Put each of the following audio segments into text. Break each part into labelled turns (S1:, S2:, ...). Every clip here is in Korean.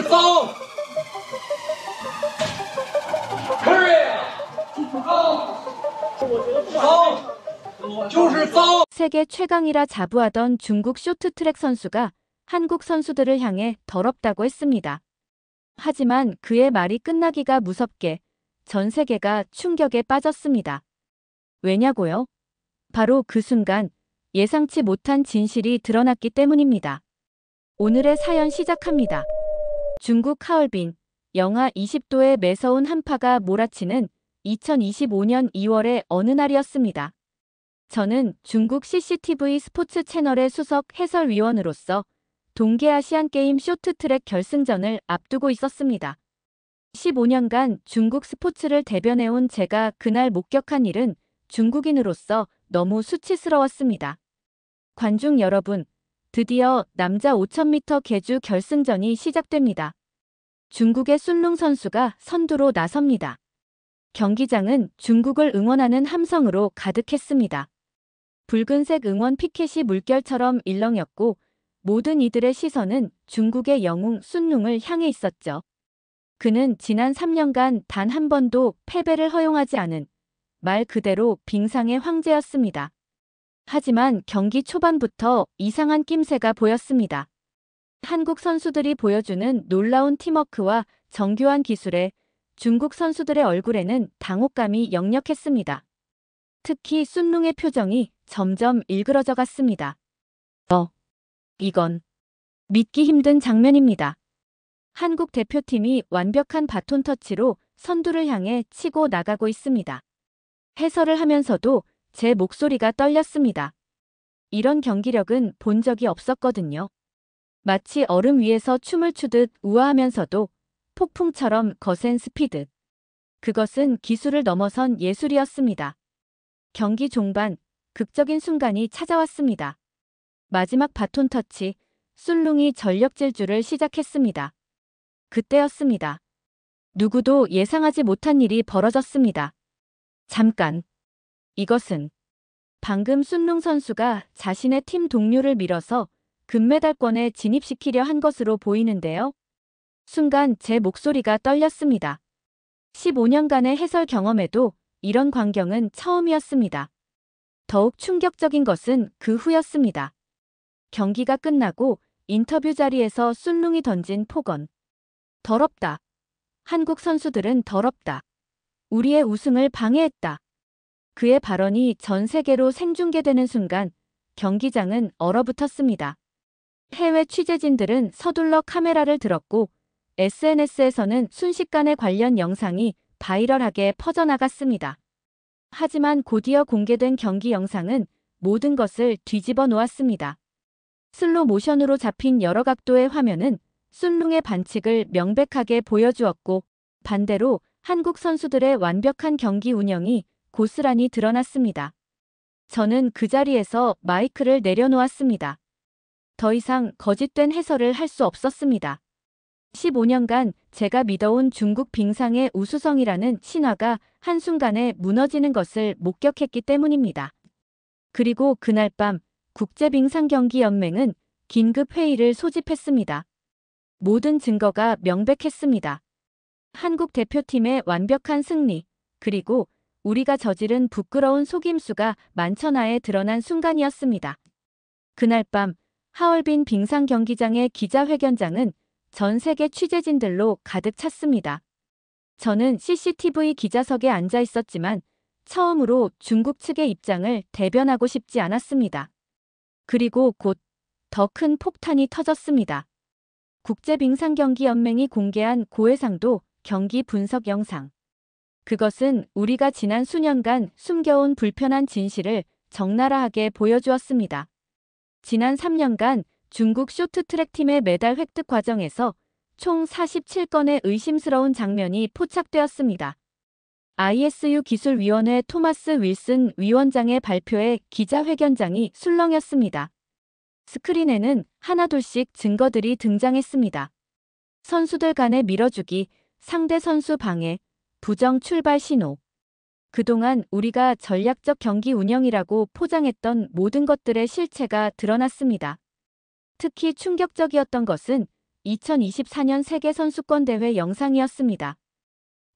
S1: 싸움! Korea! 싸움! 就是싸움!
S2: 세계 최강이라 자부하던 중국 쇼트트랙 선수가 한국 선수들을 향해 더럽다고 했습니다. 하지만 그의 말이 끝나기가 무섭게 전 세계가 충격에 빠졌습니다. 왜냐고요? 바로 그 순간 예상치 못한 진실이 드러났기 때문입니다. 오늘의 사연 시작합니다. 중국 하얼빈, 영하 20도의 매서운 한파가 몰아치는 2025년 2월의 어느 날이었습니다. 저는 중국 CCTV 스포츠 채널의 수석 해설위원으로서 동계아시안게임 쇼트트랙 결승전을 앞두고 있었습니다. 15년간 중국 스포츠를 대변해온 제가 그날 목격한 일은 중국인으로서 너무 수치스러웠습니다. 관중 여러분, 드디어 남자 5000m 계주 결승전이 시작됩니다. 중국의 순룽 선수가 선두로 나섭니다. 경기장은 중국을 응원하는 함성으로 가득했습니다. 붉은색 응원 피켓이 물결처럼 일렁였고 모든 이들의 시선은 중국의 영웅 순룽을 향해 있었죠. 그는 지난 3년간 단 한 번도 패배를 허용하지 않은 말 그대로 빙상의 황제였습니다. 하지만 경기 초반부터 이상한 낌새가 보였습니다. 한국 선수들이 보여주는 놀라운 팀워크와 정교한 기술에 중국 선수들의 얼굴에는 당혹감이 역력했습니다. 특히 순룽의 표정이 점점 일그러져 갔습니다. 이건 믿기 힘든 장면입니다. 한국 대표팀이 완벽한 바톤 터치로 선두를 향해 치고 나가고 있습니다. 해설을 하면서도 제 목소리가 떨렸습니다. 이런 경기력은 본 적이 없었거든요. 마치 얼음 위에서 춤을 추듯 우아하면서도 폭풍처럼 거센 스피드. 그것은 기술을 넘어선 예술이었습니다. 경기 종반, 극적인 순간이 찾아왔습니다. 마지막 바톤 터치, 순룽이 전력 질주를 시작했습니다. 그때였습니다. 누구도 예상하지 못한 일이 벌어졌습니다. 잠깐. 이것은 방금 순룽 선수가 자신의 팀 동료를 밀어서 금메달권에 진입시키려 한 것으로 보이는데요. 순간 제 목소리가 떨렸습니다. 15년간의 해설 경험에도 이런 광경은 처음이었습니다. 더욱 충격적인 것은 그 후였습니다. 경기가 끝나고 인터뷰 자리에서 순룽이 던진 폭언. 더럽다. 한국 선수들은 더럽다. 우리의 우승을 방해했다. 그의 발언이 전 세계로 생중계되는 순간 경기장은 얼어붙었습니다. 해외 취재진들은 서둘러 카메라를 들었고 SNS에서는 순식간에 관련 영상이 바이럴하게 퍼져나갔습니다. 하지만 곧이어 공개된 경기 영상은 모든 것을 뒤집어 놓았습니다. 슬로 모션으로 잡힌 여러 각도의 화면은 순룽의 반칙을 명백하게 보여주었고 반대로 한국 선수들의 완벽한 경기 운영이 고스란히 드러났습니다. 저는 그 자리에서 마이크를 내려놓았습니다. 더 이상 거짓된 해설을 할 수 없었습니다. 15년간 제가 믿어온 중국 빙상의 우수성이라는 신화가 한순간에 무너지는 것을 목격했기 때문입니다. 그리고 그날 밤 국제빙상경기연맹은 긴급 회의를 소집했습니다. 모든 증거가 명백했습니다. 한국 대표팀의 완벽한 승리, 그리고 우리가 저지른 부끄러운 속임수가 만천하에 드러난 순간이었습니다. 그날 밤 하얼빈 빙상 경기장의 기자회견장은 전 세계 취재진들로 가득 찼습니다. 저는 CCTV 기자석에 앉아 있었지만 처음으로 중국 측의 입장을 대변하고 싶지 않았습니다. 그리고 곧 더 큰 폭탄이 터졌습니다. 국제빙상경기연맹이 공개한 고해상도 경기 분석 영상. 그것은 우리가 지난 수년간 숨겨온 불편한 진실을 적나라하게 보여주었습니다. 지난 3년간 중국 쇼트트랙팀의 메달 획득 과정에서 총 47건의 의심스러운 장면이 포착되었습니다. ISU 기술위원회 토마스 윌슨 위원장의 발표에 기자회견장이 술렁였습니다. 스크린에는 하나둘씩 증거들이 등장했습니다. 선수들 간의 밀어주기, 상대 선수 방해, 부정 출발 신호. 그동안 우리가 전략적 경기 운영이라고 포장했던 모든 것들의 실체가 드러났습니다. 특히 충격적이었던 것은 2024년 세계선수권대회 영상이었습니다.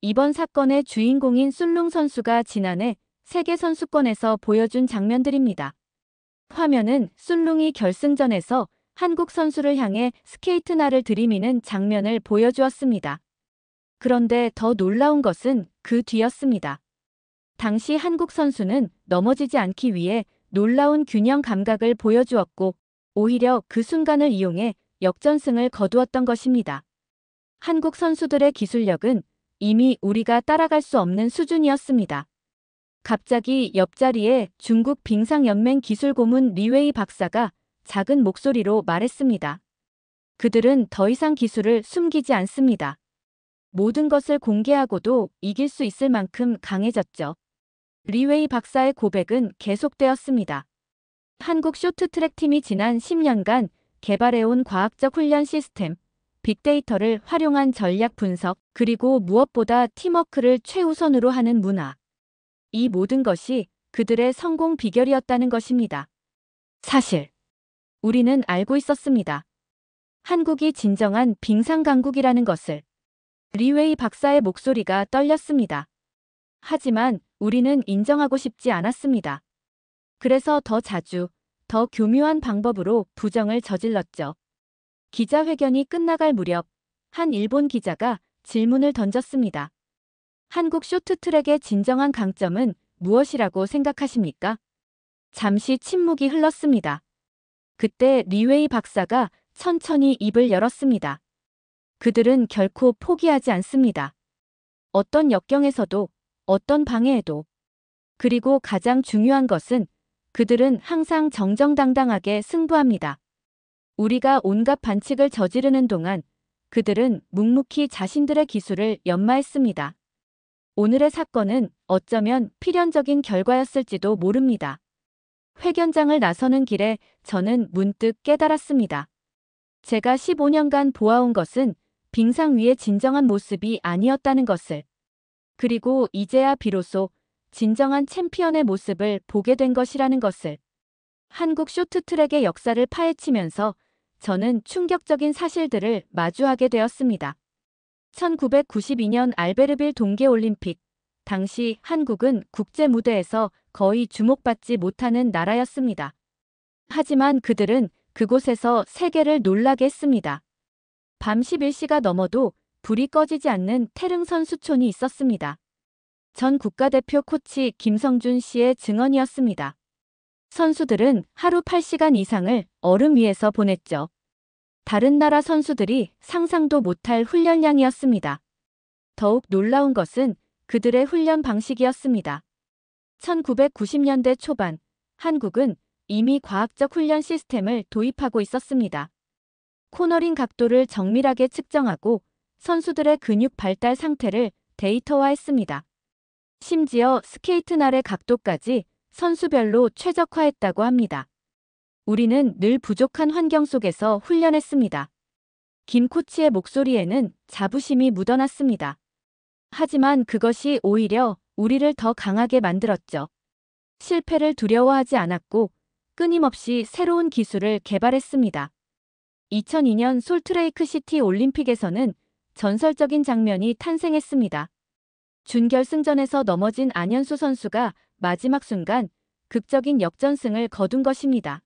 S2: 이번 사건의 주인공인 술룽 선수가 지난해 세계선수권에서 보여준 장면들입니다. 화면은 술룽이 결승전에서 한국 선수를 향해 스케이트날을 들이미는 장면을 보여주었습니다. 그런데 더 놀라운 것은 그 뒤였습니다. 당시 한국 선수는 넘어지지 않기 위해 놀라운 균형 감각을 보여주었고 오히려 그 순간을 이용해 역전승을 거두었던 것입니다. 한국 선수들의 기술력은 이미 우리가 따라갈 수 없는 수준이었습니다. 갑자기 옆자리에 중국 빙상연맹 기술고문 리웨이 박사가 작은 목소리로 말했습니다. 그들은 더 이상 기술을 숨기지 않습니다. 모든 것을 공개하고도 이길 수 있을 만큼 강해졌죠. 리웨이 박사의 고백은 계속되었습니다. 한국 쇼트트랙 팀이 지난 10년간 개발해온 과학적 훈련 시스템, 빅데이터를 활용한 전략 분석, 그리고 무엇보다 팀워크를 최우선으로 하는 문화. 이 모든 것이 그들의 성공 비결이었다는 것입니다. 사실 우리는 알고 있었습니다. 한국이 진정한 빙상 강국이라는 것을. 리웨이 박사의 목소리가 떨렸습니다. 하지만 우리는 인정하고 싶지 않았습니다. 그래서 더 자주, 더 교묘한 방법으로 부정을 저질렀죠. 기자회견이 끝나갈 무렵 한 일본 기자가 질문을 던졌습니다. 한국 쇼트트랙의 진정한 강점은 무엇이라고 생각하십니까? 잠시 침묵이 흘렀습니다. 그때 리웨이 박사가 천천히 입을 열었습니다. 그들은 결코 포기하지 않습니다. 어떤 역경에서도, 어떤 방해에도. 그리고 가장 중요한 것은 그들은 항상 정정당당하게 승부합니다. 우리가 온갖 반칙을 저지르는 동안 그들은 묵묵히 자신들의 기술을 연마했습니다. 오늘의 사건은 어쩌면 필연적인 결과였을지도 모릅니다. 회견장을 나서는 길에 저는 문득 깨달았습니다. 제가 15년간 보아온 것은 빙상 위의 진정한 모습이 아니었다는 것을. 그리고 이제야 비로소 진정한 챔피언의 모습을 보게 된 것이라는 것을. 한국 쇼트트랙의 역사를 파헤치면서 저는 충격적인 사실들을 마주하게 되었습니다. 1992년 알베르빌 동계올림픽. 당시 한국은 국제 무대에서 거의 주목받지 못하는 나라였습니다. 하지만 그들은 그곳에서 세계를 놀라게 했습니다. 밤 11시가 넘어도 불이 꺼지지 않는 태릉 선수촌이 있었습니다. 전 국가대표 코치 김성준 씨의 증언이었습니다. 선수들은 하루 8시간 이상을 얼음 위에서 보냈죠. 다른 나라 선수들이 상상도 못할 훈련량이었습니다. 더욱 놀라운 것은 그들의 훈련 방식이었습니다. 1990년대 초반, 한국은 이미 과학적 훈련 시스템을 도입하고 있었습니다. 코너링 각도를 정밀하게 측정하고 선수들의 근육 발달 상태를 데이터화했습니다. 심지어 스케이트날의 각도까지 선수별로 최적화했다고 합니다. 우리는 늘 부족한 환경 속에서 훈련했습니다. 김 코치의 목소리에는 자부심이 묻어났습니다. 하지만 그것이 오히려 우리를 더 강하게 만들었죠. 실패를 두려워하지 않았고 끊임없이 새로운 기술을 개발했습니다. 2002년 솔트레이크 시티 올림픽에서는 전설적인 장면이 탄생했습니다. 준결승전에서 넘어진 안현수 선수가 마지막 순간 극적인 역전승을 거둔 것입니다.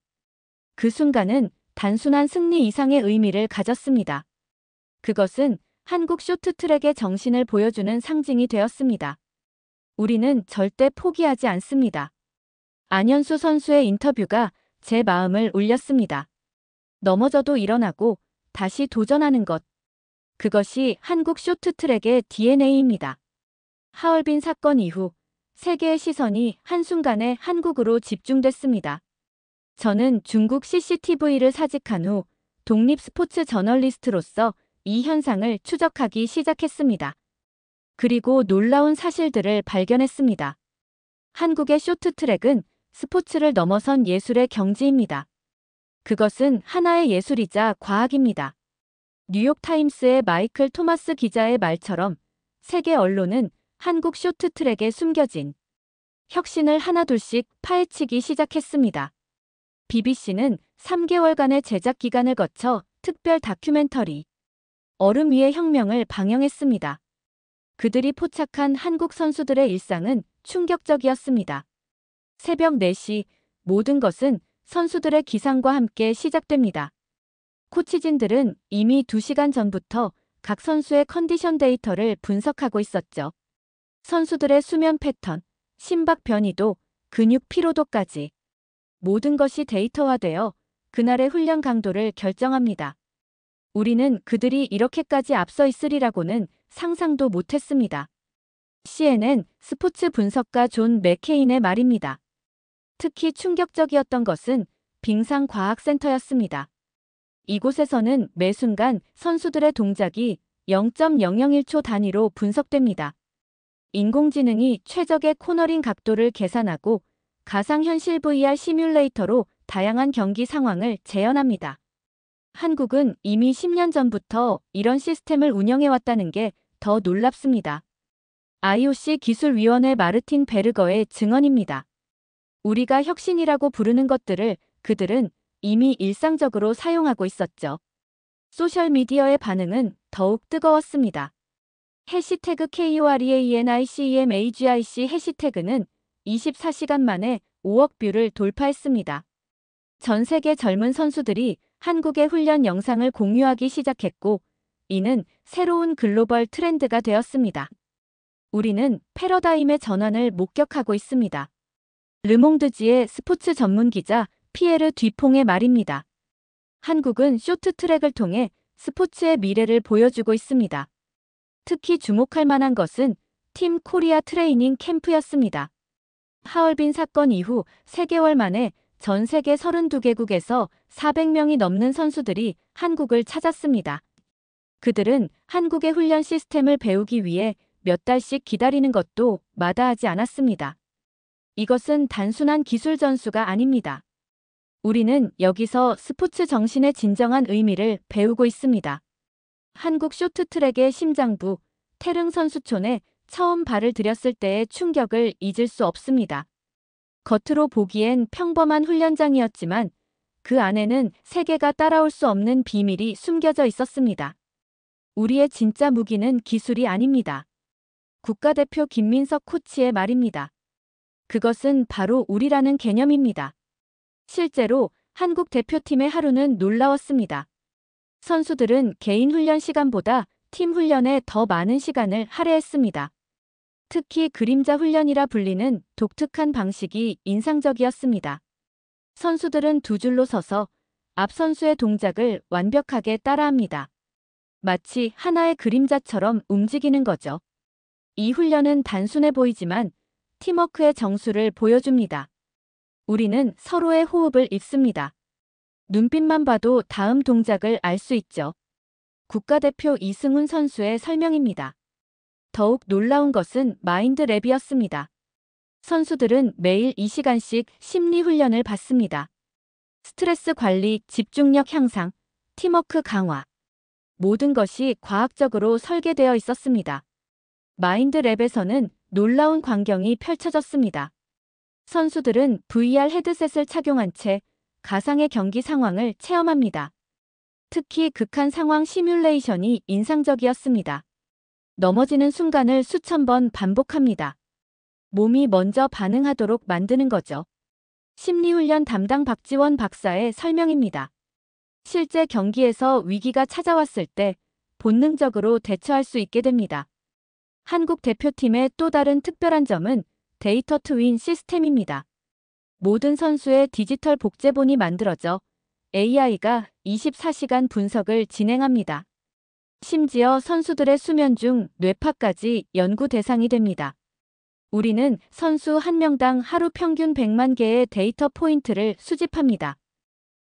S2: 그 순간은 단순한 승리 이상의 의미를 가졌습니다. 그것은 한국 쇼트트랙의 정신을 보여주는 상징이 되었습니다. 우리는 절대 포기하지 않습니다. 안현수 선수의 인터뷰가 제 마음을 울렸습니다. 넘어져도 일어나고 다시 도전하는 것. 그것이 한국 쇼트트랙의 DNA입니다. 하얼빈 사건 이후 세계의 시선이 한순간에 한국으로 집중됐습니다. 저는 중국 CCTV를 사직한 후 독립 스포츠 저널리스트로서 이 현상을 추적하기 시작했습니다. 그리고 놀라운 사실들을 발견했습니다. 한국의 쇼트트랙은 스포츠를 넘어선 예술의 경지입니다. 그것은 하나의 예술이자 과학입니다. 뉴욕타임스의 마이클 토마스 기자의 말처럼 세계 언론은 한국 쇼트트랙에 숨겨진 혁신을 하나둘씩 파헤치기 시작했습니다. BBC는 3개월간의 제작 기간을 거쳐 특별 다큐멘터리 얼음 위의 혁명을 방영했습니다. 그들이 포착한 한국 선수들의 일상은 충격적이었습니다. 새벽 4시 모든 것은 선수들의 기상과 함께 시작됩니다. 코치진들은 이미 2시간 전부터 각 선수의 컨디션 데이터를 분석하고 있었죠. 선수들의 수면 패턴, 심박 변이도, 근육 피로도까지 모든 것이 데이터화되어 그날의 훈련 강도를 결정합니다. 우리는 그들이 이렇게까지 앞서 있으리라고는 상상도 못했습니다. CNN 스포츠 분석가 존 맥케인의 말입니다. 특히 충격적이었던 것은 빙상과학센터였습니다. 이곳에서는 매 순간 선수들의 동작이 0.001초 단위로 분석됩니다. 인공지능이 최적의 코너링 각도를 계산하고 가상현실 VR 시뮬레이터로 다양한 경기 상황을 재현합니다. 한국은 이미 10년 전부터 이런 시스템을 운영해왔다는 게 더 놀랍습니다. IOC 기술위원회 마르틴 베르거의 증언입니다. 우리가 혁신이라고 부르는 것들을 그들은 이미 일상적으로 사용하고 있었죠. 소셜미디어의 반응은 더욱 뜨거웠습니다. 해시태그 KOREANICEMAGIC 해시태그는 24시간 만에 5억 뷰를 돌파했습니다. 전 세계 젊은 선수들이 한국의 훈련 영상을 공유하기 시작했고, 이는 새로운 글로벌 트렌드가 되었습니다. 우리는 패러다임의 전환을 목격하고 있습니다. 르몽드지의 스포츠 전문 기자 피에르 뒤퐁의 말입니다. 한국은 쇼트트랙을 통해 스포츠의 미래를 보여주고 있습니다. 특히 주목할 만한 것은 팀 코리아 트레이닝 캠프였습니다. 하얼빈 사건 이후 3개월 만에 전 세계 32개국에서 400명이 넘는 선수들이 한국을 찾았습니다. 그들은 한국의 훈련 시스템을 배우기 위해 몇 달씩 기다리는 것도 마다하지 않았습니다. 이것은 단순한 기술 전수가 아닙니다. 우리는 여기서 스포츠 정신의 진정한 의미를 배우고 있습니다. 한국 쇼트트랙의 심장부, 태릉 선수촌에 처음 발을 들였을 때의 충격을 잊을 수 없습니다. 겉으로 보기엔 평범한 훈련장이었지만 그 안에는 세계가 따라올 수 없는 비밀이 숨겨져 있었습니다. 우리의 진짜 무기는 기술이 아닙니다. 국가대표 김민석 코치의 말입니다. 그것은 바로 우리라는 개념입니다. 실제로 한국 대표팀의 하루는 놀라웠습니다. 선수들은 개인 훈련 시간보다 팀 훈련에 더 많은 시간을 할애했습니다. 특히 그림자 훈련이라 불리는 독특한 방식이 인상적이었습니다. 선수들은 두 줄로 서서 앞 선수의 동작을 완벽하게 따라합니다. 마치 하나의 그림자처럼 움직이는 거죠. 이 훈련은 단순해 보이지만 팀워크의 정수를 보여줍니다. 우리는 서로의 호흡을 읽습니다. 눈빛만 봐도 다음 동작을 알 수 있죠. 국가대표 이승훈 선수의 설명입니다. 더욱 놀라운 것은 마인드랩이었습니다. 선수들은 매일 2시간씩 심리 훈련을 받습니다. 스트레스 관리, 집중력 향상, 팀워크 강화. 모든 것이 과학적으로 설계되어 있었습니다. 마인드랩에서는 놀라운 광경이 펼쳐졌습니다. 선수들은 VR 헤드셋을 착용한 채 가상의 경기 상황을 체험합니다. 특히 극한 상황 시뮬레이션이 인상적이었습니다. 넘어지는 순간을 수천 번 반복합니다. 몸이 먼저 반응하도록 만드는 거죠. 심리훈련 담당 박지원 박사의 설명입니다. 실제 경기에서 위기가 찾아왔을 때 본능적으로 대처할 수 있게 됩니다. 한국 대표팀의 또 다른 특별한 점은 데이터 트윈 시스템입니다. 모든 선수의 디지털 복제본이 만들어져 AI가 24시간 분석을 진행합니다. 심지어 선수들의 수면 중 뇌파까지 연구 대상이 됩니다. 우리는 선수 한 명당 하루 평균 100만 개의 데이터 포인트를 수집합니다.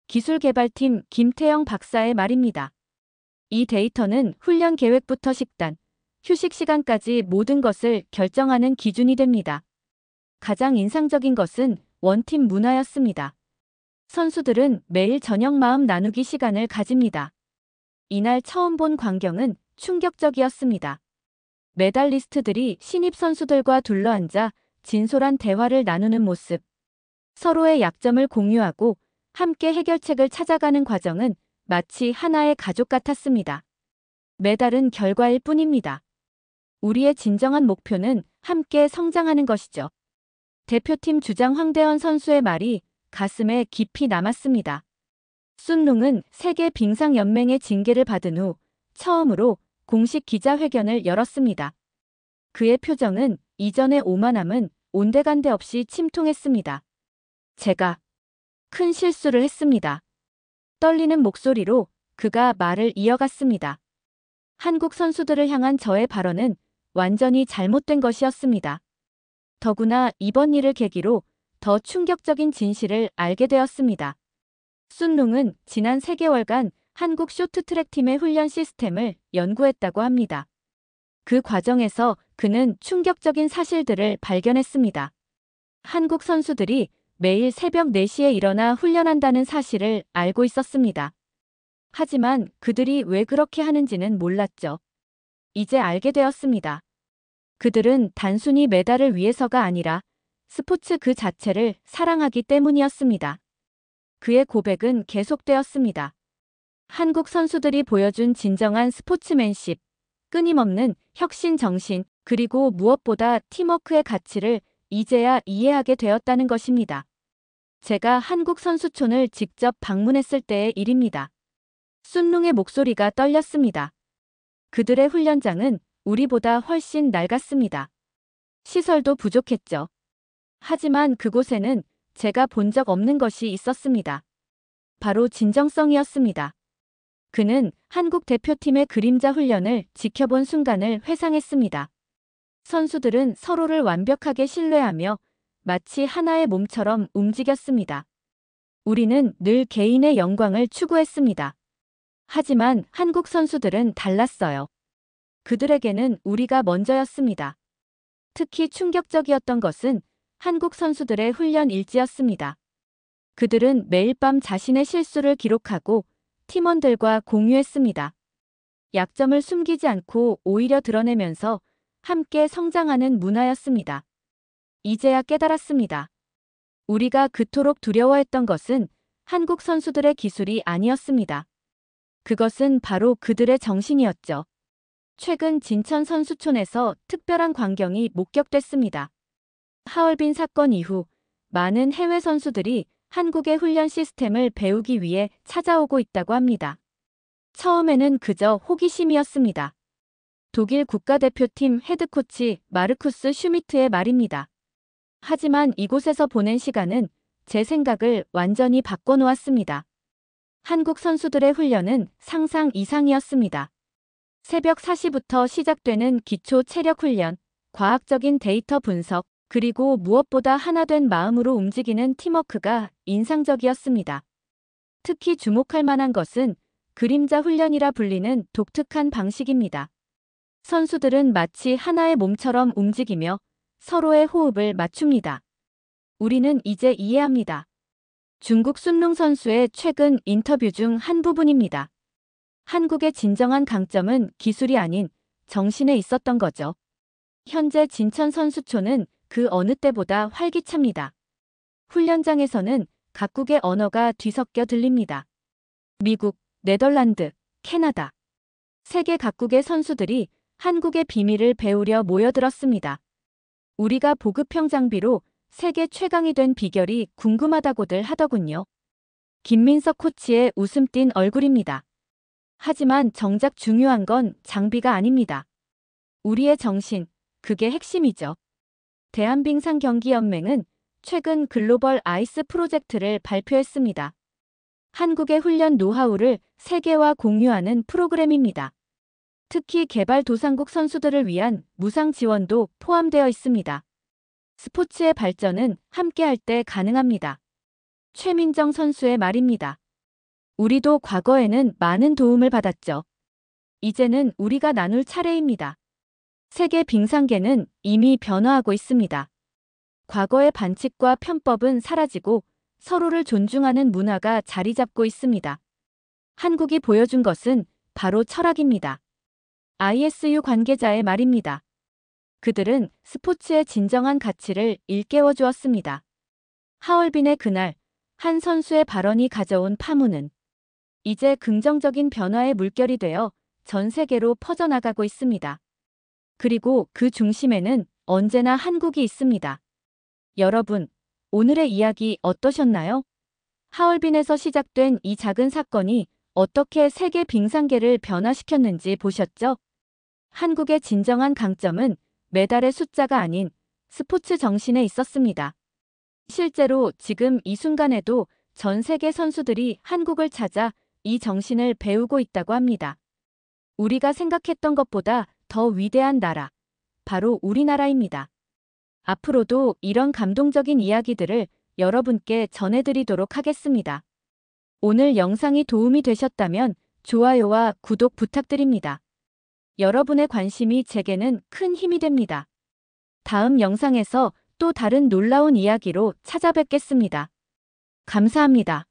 S2: 기술개발팀 김태영 박사의 말입니다. 이 데이터는 훈련 계획부터 식단, 휴식 시간까지 모든 것을 결정하는 기준이 됩니다. 가장 인상적인 것은 원팀 문화였습니다. 선수들은 매일 저녁 마음 나누기 시간을 가집니다. 이날 처음 본 광경은 충격적이었습니다. 메달리스트들이 신입 선수들과 둘러앉아 진솔한 대화를 나누는 모습. 서로의 약점을 공유하고 함께 해결책을 찾아가는 과정은 마치 하나의 가족 같았습니다. 메달은 결과일 뿐입니다. 우리의 진정한 목표는 함께 성장하는 것이죠. 대표팀 주장 황대헌 선수의 말이 가슴에 깊이 남았습니다. 순룽은 세계 빙상연맹의 징계를 받은 후 처음으로 공식 기자회견을 열었습니다. 그의 표정은 이전의 오만함은 온데간데 없이 침통했습니다. 제가 큰 실수를 했습니다. 떨리는 목소리로 그가 말을 이어갔습니다. 한국 선수들을 향한 저의 발언은 완전히 잘못된 것이었습니다. 더구나 이번 일을 계기로 더 충격적인 진실을 알게 되었습니다. 순룽은 지난 3개월간 한국 쇼트트랙 팀의 훈련 시스템을 연구했다고 합니다. 그 과정에서 그는 충격적인 사실들을 발견했습니다. 한국 선수들이 매일 새벽 4시에 일어나 훈련한다는 사실을 알고 있었습니다. 하지만 그들이 왜 그렇게 하는지는 몰랐죠. 이제 알게 되었습니다. 그들은 단순히 메달을 위해서가 아니라 스포츠 그 자체를 사랑하기 때문이었습니다. 그의 고백은 계속되었습니다. 한국 선수들이 보여준 진정한 스포츠맨십, 끊임없는 혁신 정신, 그리고 무엇보다 팀워크의 가치를 이제야 이해하게 되었다는 것입니다. 제가 한국 선수촌을 직접 방문했을 때의 일입니다. 순룽의 목소리가 떨렸습니다. 그들의 훈련장은 우리보다 훨씬 낡았습니다. 시설도 부족했죠. 하지만 그곳에는 제가 본 적 없는 것이 있었습니다. 바로 진정성이었습니다. 그는 한국 대표팀의 그림자 훈련을 지켜본 순간을 회상했습니다. 선수들은 서로를 완벽하게 신뢰하며 마치 하나의 몸처럼 움직였습니다. 우리는 늘 개인의 영광을 추구했습니다. 하지만 한국 선수들은 달랐어요. 그들에게는 우리가 먼저였습니다. 특히 충격적이었던 것은 한국 선수들의 훈련 일지였습니다. 그들은 매일 밤 자신의 실수를 기록하고 팀원들과 공유했습니다. 약점을 숨기지 않고 오히려 드러내면서 함께 성장하는 문화였습니다. 이제야 깨달았습니다. 우리가 그토록 두려워했던 것은 한국 선수들의 기술이 아니었습니다. 그것은 바로 그들의 정신이었죠. 최근 진천 선수촌에서 특별한 광경이 목격됐습니다. 하얼빈 사건 이후 많은 해외 선수들이 한국의 훈련 시스템을 배우기 위해 찾아오고 있다고 합니다. 처음에는 그저 호기심이었습니다. 독일 국가대표팀 헤드코치 마르쿠스 슈미트의 말입니다. 하지만 이곳에서 보낸 시간은 제 생각을 완전히 바꿔놓았습니다. 한국 선수들의 훈련은 상상 이상이었습니다. 새벽 4시부터 시작되는 기초 체력 훈련, 과학적인 데이터 분석, 그리고 무엇보다 하나된 마음으로 움직이는 팀워크가 인상적이었습니다. 특히 주목할 만한 것은 그림자 훈련이라 불리는 독특한 방식입니다. 선수들은 마치 하나의 몸처럼 움직이며 서로의 호흡을 맞춥니다. 우리는 이제 이해합니다. 중국 순룽 선수의 최근 인터뷰 중 한 부분입니다. 한국의 진정한 강점은 기술이 아닌 정신에 있었던 거죠. 현재 진천 선수촌은 그 어느 때보다 활기찹니다. 훈련장에서는 각국의 언어가 뒤섞여 들립니다. 미국, 네덜란드, 캐나다. 세계 각국의 선수들이 한국의 비밀을 배우려 모여들었습니다. 우리가 보급형 장비로 세계 최강이 된 비결이 궁금하다고들 하더군요. 김민석 코치의 웃음 띤 얼굴입니다. 하지만 정작 중요한 건 장비가 아닙니다. 우리의 정신, 그게 핵심이죠. 대한빙상경기연맹은 최근 글로벌 아이스 프로젝트를 발표했습니다. 한국의 훈련 노하우를 세계와 공유하는 프로그램입니다. 특히 개발도상국 선수들을 위한 무상 지원도 포함되어 있습니다. 스포츠의 발전은 함께할 때 가능합니다. 최민정 선수의 말입니다. 우리도 과거에는 많은 도움을 받았죠. 이제는 우리가 나눌 차례입니다. 세계 빙상계는 이미 변화하고 있습니다. 과거의 반칙과 편법은 사라지고 서로를 존중하는 문화가 자리 잡고 있습니다. 한국이 보여준 것은 바로 철학입니다. ISU 관계자의 말입니다. 그들은 스포츠의 진정한 가치를 일깨워 주었습니다. 하얼빈의 그날, 한 선수의 발언이 가져온 파문은 이제 긍정적인 변화의 물결이 되어 전 세계로 퍼져나가고 있습니다. 그리고 그 중심에는 언제나 한국이 있습니다. 여러분, 오늘의 이야기 어떠셨나요? 하얼빈에서 시작된 이 작은 사건이 어떻게 세계 빙상계를 변화시켰는지 보셨죠? 한국의 진정한 강점은 메달의 숫자가 아닌 스포츠 정신에 있었습니다. 실제로 지금 이 순간에도 전 세계 선수들이 한국을 찾아 이 정신을 배우고 있다고 합니다. 우리가 생각했던 것보다 더 위대한 나라, 바로 우리나라입니다. 앞으로도 이런 감동적인 이야기들을 여러분께 전해드리도록 하겠습니다. 오늘 영상이 도움이 되셨다면 좋아요와 구독 부탁드립니다. 여러분의 관심이 제게는 큰 힘이 됩니다. 다음 영상에서 또 다른 놀라운 이야기로 찾아뵙겠습니다. 감사합니다.